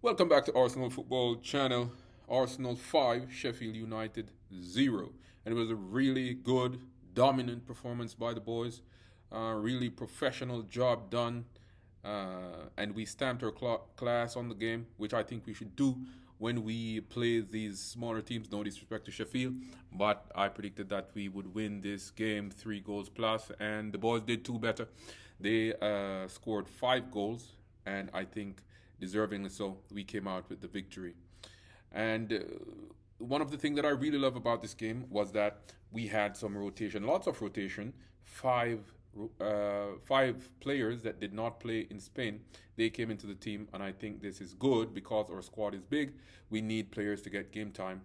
Welcome back to Arsenal Football Channel. Arsenal 5, Sheffield United 0. And it was a really good, dominant performance by the boys. Really professional job done. And we stamped our class on the game, which I think we should do when we play these smaller teams. No disrespect to Sheffield, but I predicted that we would win this game 3 goals plus, and the boys did two better. They scored 5 goals, and I think deservingly so, we came out with the victory. And one of the things that I really love about this game was that we had some rotation, lots of rotation. Five players that did not play in Spain, they came into the team, and I think this is good because our squad is big. We need players to get game time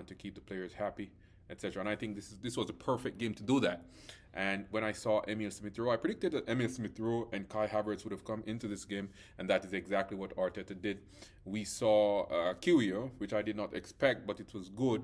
to keep the players happy, etc. And I think this was a perfect game to do that. And when I saw Emil Smith-Rowe, I predicted that Emil Smith-Rowe and Kai Havertz would have come into this game, and that is exactly what Arteta did. We saw Kiwior, which I did not expect, but it was good.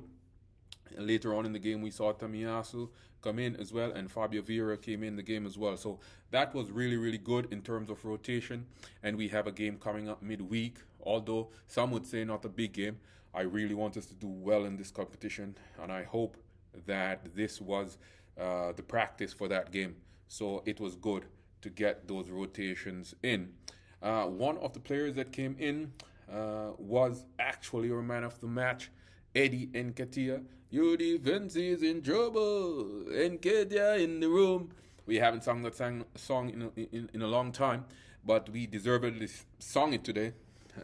Later on in the game, we saw Tomiyasu come in as well, and Fabio Vieira came in the game as well. So that was really, really good in terms of rotation. And we have a game coming up midweek, although some would say not a big game. I really want us to do well in this competition, and I hope that this was the practice for that game. So it was good to get those rotations in. One of the players that came in was actually our man of the match, Eddie Nketiah. Your defense is in trouble. Nketiah in the room. We haven't sung that song in a long time, but we deservedly sung it today.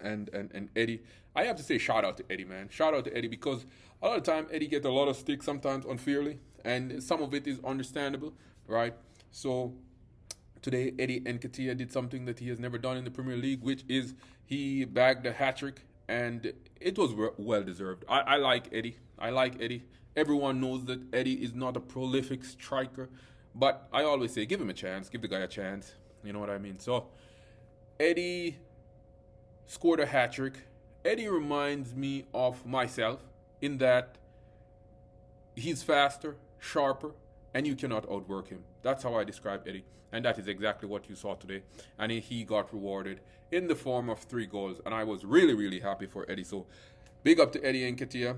And Eddie, I have to say shout out to Eddie, man. Shout out to Eddie, because a lot of time Eddie gets a lot of stick, sometimes unfairly, and some of it is understandable, right? So today Eddie Nketiah did something that he has never done in the Premier League, which is he bagged a hat trick, and it was well deserved. I like Eddie. I like Eddie. Everyone knows that Eddie is not a prolific striker, but I always say give him a chance, give the guy a chance. You know what I mean? So Eddie scored a hat trick. Eddie reminds me of myself in that he's faster, sharper, and you cannot outwork him. That's how I describe Eddie. And that is exactly what you saw today. And he got rewarded in the form of 3 goals. And I was really, really happy for Eddie. So big up to Eddie Nketiah.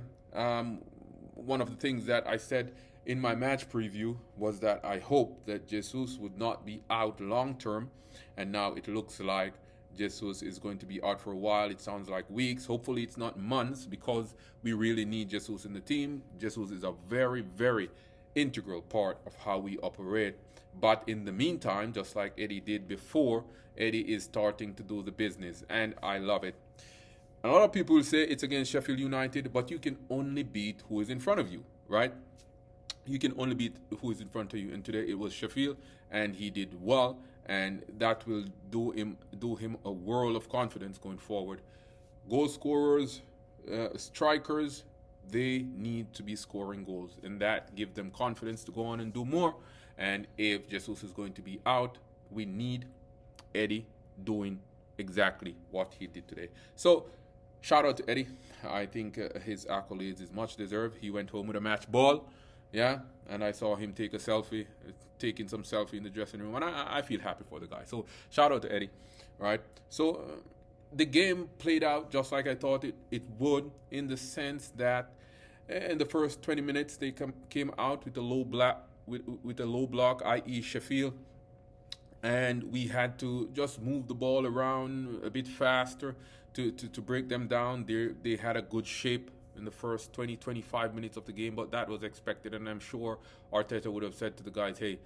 One of the things that I said in my match preview was that I hope that Jesus would not be out long term. And now it looks like Jesus is going to be out for a while. It sounds like weeks. Hopefully it's not months, because we really need Jesus in the team. Jesus is a very, very integral part of how we operate. But in the meantime, just like Eddie did before, Eddie is starting to do the business, and I love it. A lot of people will say it's against Sheffield United, but you can only beat who is in front of you, right? You can only beat who is in front of you. And today it was Sheffield, and he did well, and that will do him a world of confidence going forward. Goal scorers, strikers, they need to be scoring goals, and that gives them confidence to go on and do more. And if Jesus is going to be out, we need Eddie doing exactly what he did today. So shout out to Eddie. I think his accolades is much deserved. He went home with a match ball, yeah, and I saw him take a selfie, taking some selfie in the dressing room, and I feel happy for the guy. So shout out to Eddie, right? So the game played out just like I thought it would, in the sense that in the first 20 minutes they came out with a low block, with a low block, i.e. Sheffield, and we had to just move the ball around a bit faster to break them down. They had a good shape in the first 20-25 minutes of the game, but that was expected, and I'm sure Arteta would have said to the guys, hey,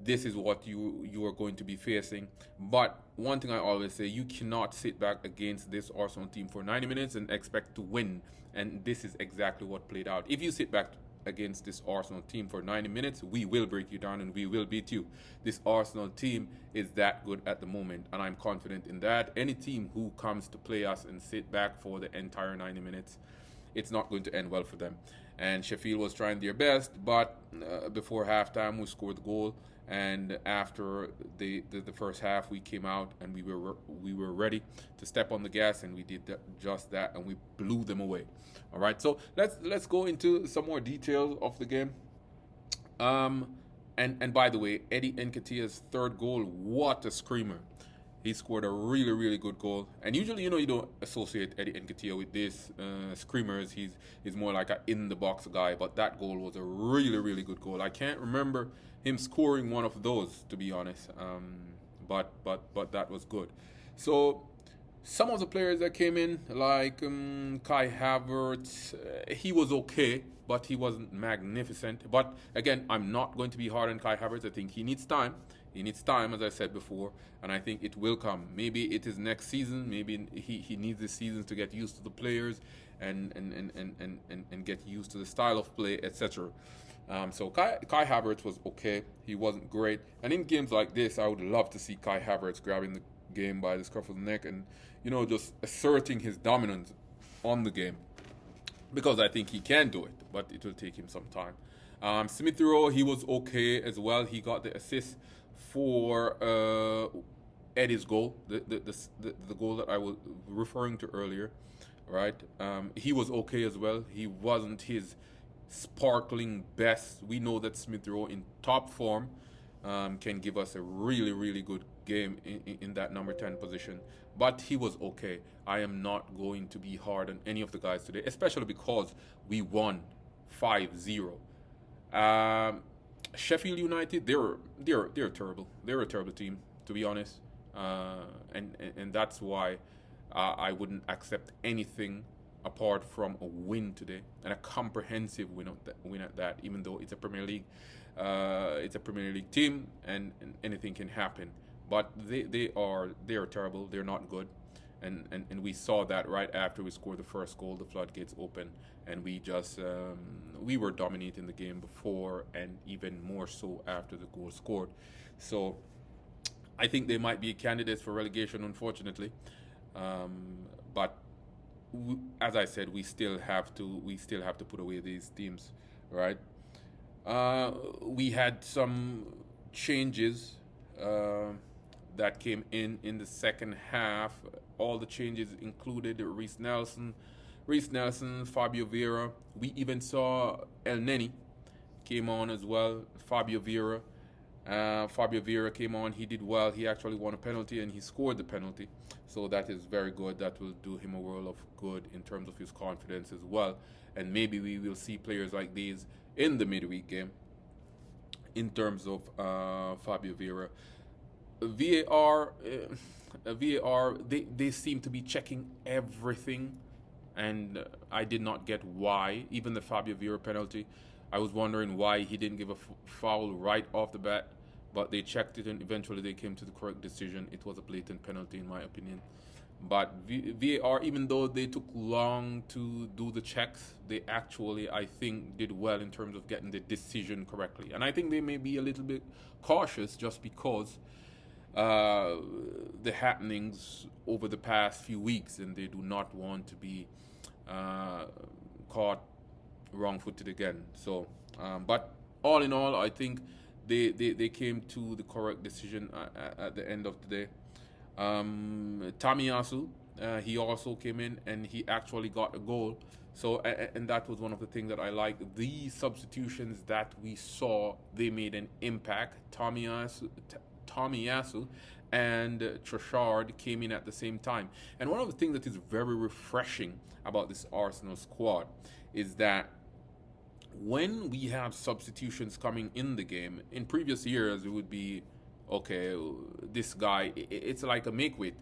this is what you are going to be facing. But one thing I always say, you cannot sit back against this Arsenal team for 90 minutes and expect to win, and this is exactly what played out. If you sit back against this Arsenal team for 90 minutes, we will break you down and we will beat you. This Arsenal team is that good at the moment, and I'm confident in that. Any team who comes to play us and sit back for the entire 90 minutes, it's not going to end well for them. And Sheffield was trying their best, but before halftime we scored the goal, and after the first half we came out and we were ready to step on the gas, and we did just that, and we blew them away. All right, so let's go into some more details of the game. And by the way, Eddie Nketiah's third goal, what a screamer! He scored a really, really good goal. And usually, you don't associate Eddie Nketiah with this screamers. He's more like a in the box guy. But that goal was a really, really good goal. I can't remember him scoring one of those, to be honest. But that was good. So some of the players that came in, like Kai Havertz, he was okay, but he wasn't magnificent. But again, I'm not going to be hard on Kai Havertz. I think he needs time. He needs time, as I said before, and I think it will come. Maybe it is next season. Maybe he needs this season to get used to the players and get used to the style of play, etc. So Kai Havertz was okay. He wasn't great. And in games like this, I would love to see Kai Havertz grabbing the game by the scruff of the neck and just asserting his dominance on the game, because I think he can do it, but it will take him some time. Smith Rowe, he was okay as well. He got the assist for Eddie's goal, the goal that I was referring to earlier, right? He was okay as well. He wasn't his sparkling best. We know that Smith Rowe in top form can give us a really, really good game in that number 10 position. But he was okay. I am not going to be hard on any of the guys today, especially because we won 5-0. Sheffield United, they're terrible. They're a terrible team, to be honest, and that's why I wouldn't accept anything apart from a win today, and a comprehensive win at that. Even though it's a Premier League team, and anything can happen. But they are terrible. They're not good. And we saw that right after we scored the first goal, the floodgates open, and we just we were dominating the game before, and even more so after the goal scored. So I think they might be candidates for relegation, unfortunately. But as I said, we still have to put away these teams, right? We had some changes that came in the second half. All the changes included Reece Nelson, Fabio Vieira. We even saw El Neni came on as well. Fabio Vieira came on. He did well. He actually won a penalty and he scored the penalty. So that is very good. That will do him a world of good in terms of his confidence as well. And maybe we will see players like these in the midweek game in terms of Fabio Vieira. VAR, they seem to be checking everything, and I did not get why. Even the Fabio Vieira penalty, I was wondering why he didn't give a foul right off the bat, but they checked it and eventually they came to the correct decision. It was a blatant penalty in my opinion. But VAR, even though they took long to do the checks, they actually, I think, did well in terms of getting the decision correctly. And I think they may be a little bit cautious just because the happenings over the past few weeks, and they do not want to be caught wrong-footed again. So, but all in all, I think they came to the correct decision at the end of the day. Tomiyasu, he also came in and he actually got a goal. So, and that was one of the things that I liked. The substitutions that we saw, they made an impact. Tomiyasu and Trossard came in at the same time. And one of the things that is very refreshing about this Arsenal squad is that when we have substitutions coming in the game, in previous years it would be, okay, this guy, it's like a make-weight.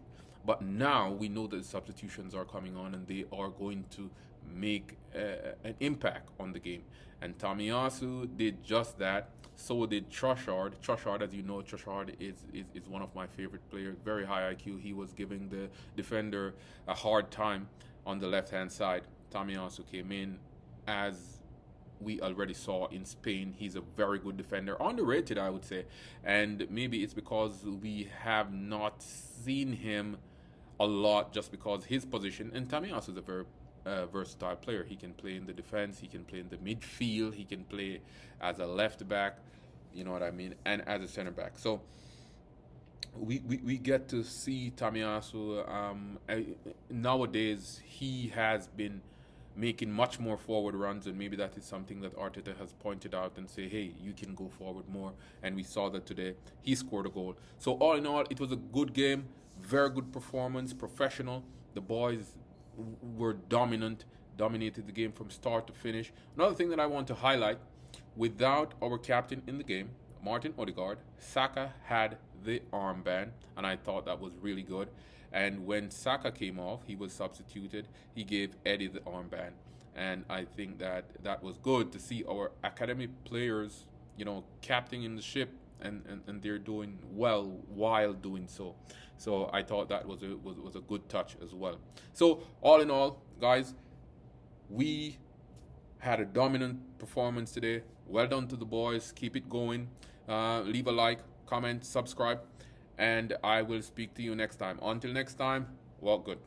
But now we know that the substitutions are coming on and they are going to make an impact on the game. And Tomiyasu did just that. So did Trossard. Trossard, as you know, Trossard is one of my favorite players. Very high IQ. He was giving the defender a hard time on the left-hand side. Tomiyasu came in. As we already saw in Spain, he's a very good defender. Underrated, I would say. And maybe it's because we have not seen him a lot just because his position. And Tomiyasu is a very versatile player. He can play in the defense, he can play in the midfield, he can play as a left back, you know what I mean, and as a center back. So we get to see Tomiyasu. Nowadays, he has been making much more forward runs, and maybe that is something that Arteta has pointed out and say, hey, you can go forward more. And we saw that today. He scored a goal. So all in all, it was a good game. Very good performance, professional. The boys were dominated the game from start to finish. Another thing that I want to highlight, without our captain in the game, Martin Odegaard, Saka had the armband, and I thought that was really good. And when Saka came off, he was substituted. He gave Eddie the armband, and I think that that was good to see our academy players, captaining in the ship, and they're doing well while doing so. So I thought that was a good touch as well. So all in all, guys, we had a dominant performance today. Well done to the boys. Keep it going. Leave a like, comment, subscribe, and I will speak to you next time. Until next time, walk good.